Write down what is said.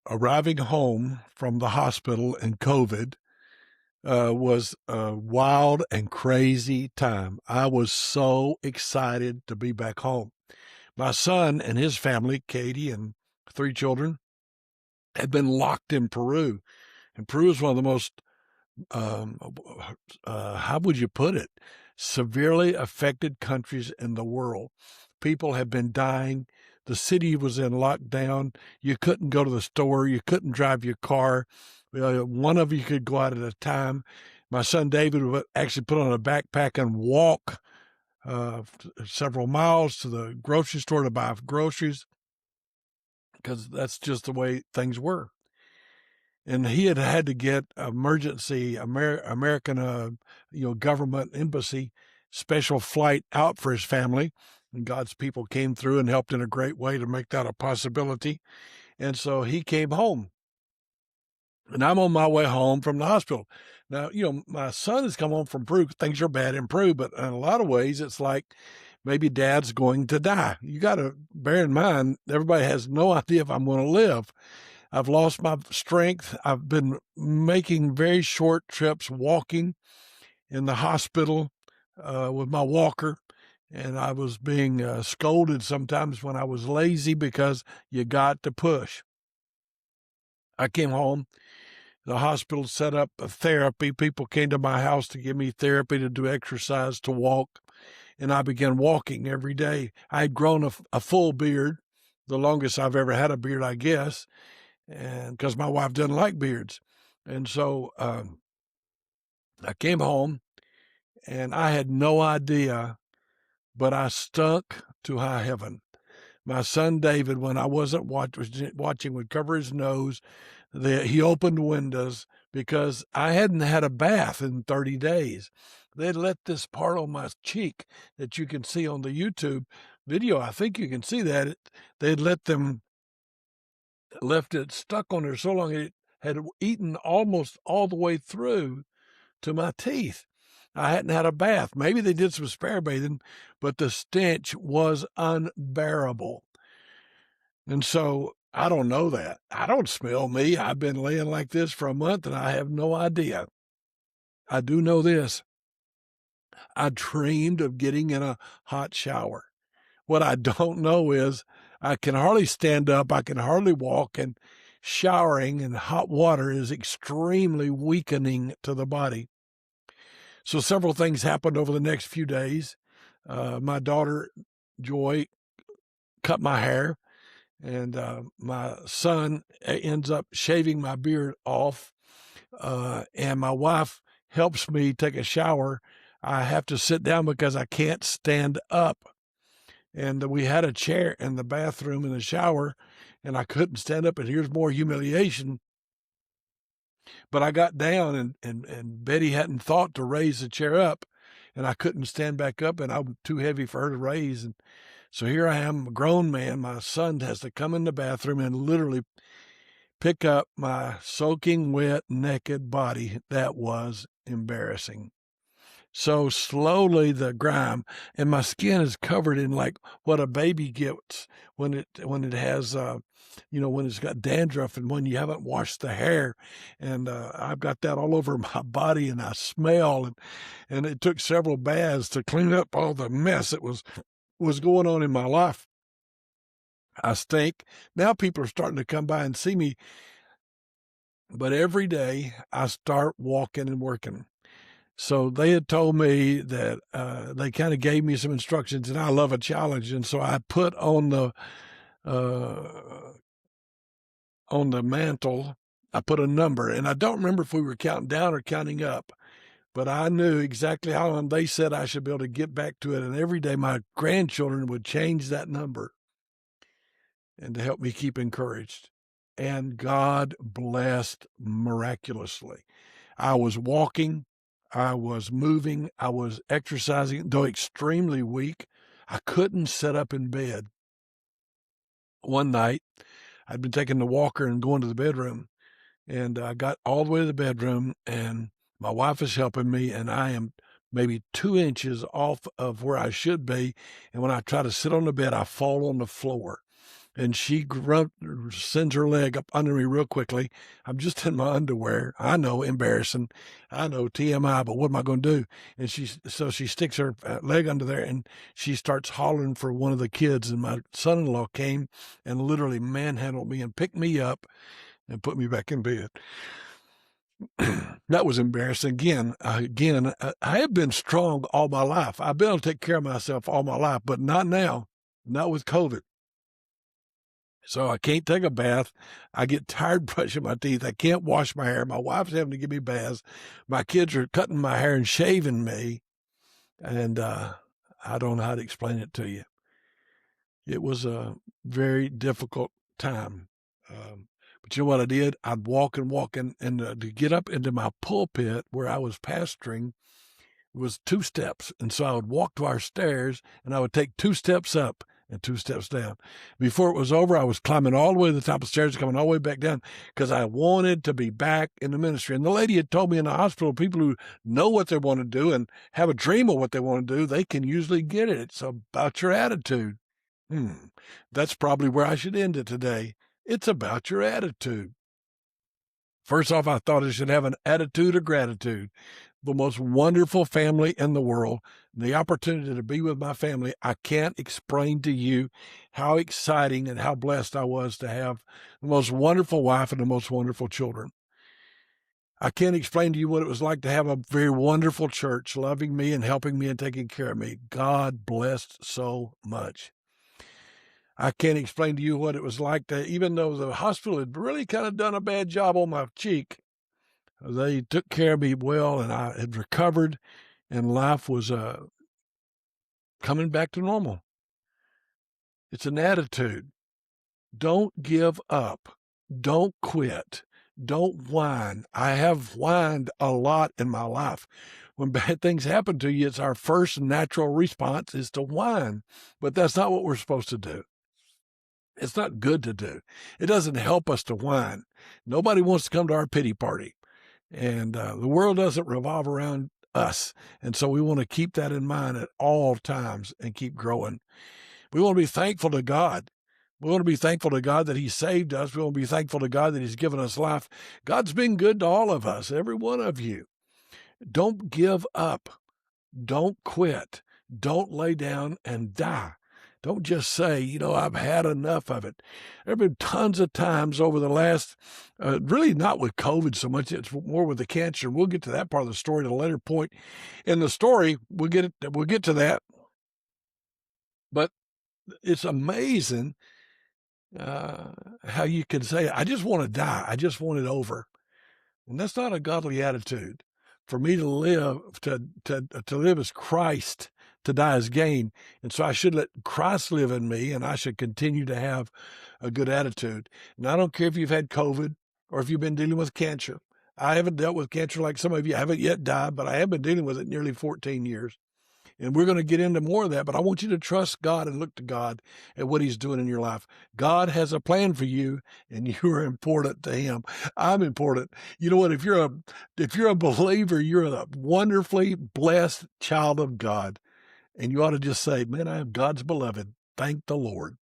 arriving home from the hospital in COVID was a wild and crazy time. I was so excited to be back home. My son and his family, Katie and three children, had been locked in Peru. And Peru is one of the most, um, how would you put it, severely affected countries in the world. People have been dying. The city was in lockdown. You couldn't go to the store. You couldn't drive your car. One of you could go out at a time. My son David would actually put on a backpack and walk several miles to the grocery store to buy groceries because that's just the way things were. And he had had to get emergency American, government embassy special flight out for his family. And God's people came through and helped in a great way to make that a possibility. And so he came home. And I'm on my way home from the hospital. Now, my son has come home from Peru. Things are bad in Peru, but in a lot of ways, it's like maybe dad's going to die. You got to bear in mind, everybody has no idea if I'm going to live. I've lost my strength. I've been making very short trips walking in the hospital with my walker. And I was being scolded sometimes when I was lazy because you got to push. I came home. The hospital set up a therapy. People came to my house to give me therapy, to do exercise, to walk. And I began walking every day. I had grown a full beard, the longest I've ever had a beard, I guess, and because my wife doesn't like beards. And so I came home, and I had no idea, but I stunk to high heaven. My son David, when I wasn't watching, would cover his nose. He opened windows because I hadn't had a bath in 30 days. They'd let this part on my cheek that you can see on the YouTube video. I think you can see that. They'd left it stuck on there so long it had eaten almost all the way through to my teeth. I hadn't had a bath. Maybe they did some spare bathing, but the stench was unbearable. And so I don't know that. I don't smell me. I've been laying like this for a month and I have no idea. I do know this. I dreamed of getting in a hot shower. What I don't know is I can hardly stand up. I can hardly walk, and showering in hot water is extremely weakening to the body. So several things happened over the next few days. My daughter, Joy, cut my hair, and my son ends up shaving my beard off. And my wife helps me take a shower. I have to sit down because I can't stand up. And we had a chair in the bathroom in the shower, and I couldn't stand up. And here's more humiliation. But I got down, and Betty hadn't thought to raise the chair up, and I couldn't stand back up, and I'm too heavy for her to raise. And so here I am, a grown man. My son has to come in the bathroom and literally pick up my soaking wet, naked body. That was embarrassing. So slowly the grime, and my skin is covered in like what a baby gets when it has, when it's got dandruff and when you haven't washed the hair. And I've got that all over my body, and I smell, and it took several baths to clean up all the mess that was going on in my life. I stink. Now people are starting to come by and see me, but every day I start walking and working. So they had told me that they kind of gave me some instructions, and I love a challenge. And so I put on the mantle, I put a number, and I don't remember if we were counting down or counting up, but I knew exactly how long they said I should be able to get back to it. And every day my grandchildren would change that number and to help me keep encouraged. And God blessed miraculously. I was walking, I was moving, I was exercising, though extremely weak. I couldn't sit up in bed. One night, I'd been taking the walker and going to the bedroom, and I got all the way to the bedroom, and my wife is helping me, and I am maybe 2 inches off of where I should be. And when I try to sit on the bed, I fall on the floor. and she sends her leg up under me real quickly. I'm just in my underwear. I know, embarrassing. I know, TMI, but what am I going to do? And she sticks her leg under there, and she starts hollering for one of the kids. And my son-in-law came and literally manhandled me and picked me up and put me back in bed. That was embarrassing. Again, I have been strong all my life. I've been able to take care of myself all my life, but not now, not with COVID. So I can't take a bath. I get tired brushing my teeth. I can't wash my hair. My wife's having to give me baths. My kids are cutting my hair and shaving me. And I don't know how to explain it to you. It was a very difficult time. But you know what I did? I'd walk, and to get up into my pulpit where I was pastoring was 2 steps. And so I would walk to our stairs, and I would take 2 steps up and 2 steps down. Before it was over, I was climbing all the way to the top of the stairs, coming all the way back down, because I wanted to be back in the ministry. And the lady had told me in the hospital, people who know what they want to do and have a dream of what they want to do, they can usually get it. It's about your attitude. That's probably where I should end it today. It's about your attitude. First off, I thought I should have an attitude of gratitude. The most wonderful family in the world, the opportunity to be with my family. I can't explain to you how exciting and how blessed I was to have the most wonderful wife and the most wonderful children. I can't explain to you what it was like to have a very wonderful church loving me and helping me and taking care of me. God blessed so much. I can't explain to you what it was like to, even though the hospital had really kind of done a bad job on my cheek, they took care of me well, and I had recovered, and life was coming back to normal. It's an attitude. Don't give up. Don't quit. Don't whine. I have whined a lot in my life. When bad things happen to you, it's our first natural response is to whine, but that's not what we're supposed to do. It's not good to do. It doesn't help us to whine. Nobody wants to come to our pity party. And the world doesn't revolve around us. And so we want to keep that in mind at all times and keep growing. We want to be thankful to God. We want to be thankful to God that he saved us. We want to be thankful to God that he's given us life. God's been good to all of us, every one of you. Don't give up. Don't quit. Don't lay down and die. Don't just say, I've had enough of it. There have been tons of times over the last, really not with COVID so much, it's more with the cancer. We'll get to that part of the story at a later point in the story. We'll get to that. But it's amazing how you can say, I just want to die. I just want it over. And that's not a godly attitude. For me to live, to live as Christ, to die as gain. And so I should let Christ live in me, and I should continue to have a good attitude. And I don't care if you've had COVID or if you've been dealing with cancer. I haven't dealt with cancer like some of you. I haven't yet died, but I have been dealing with it nearly 14 years. And we're going to get into more of that, but I want you to trust God and look to God at what he's doing in your life. God has a plan for you, and you are important to him. I'm important. You know what? If you're a believer, you're a wonderfully blessed child of God. And you ought to just say, man, I am God's beloved. Thank the Lord.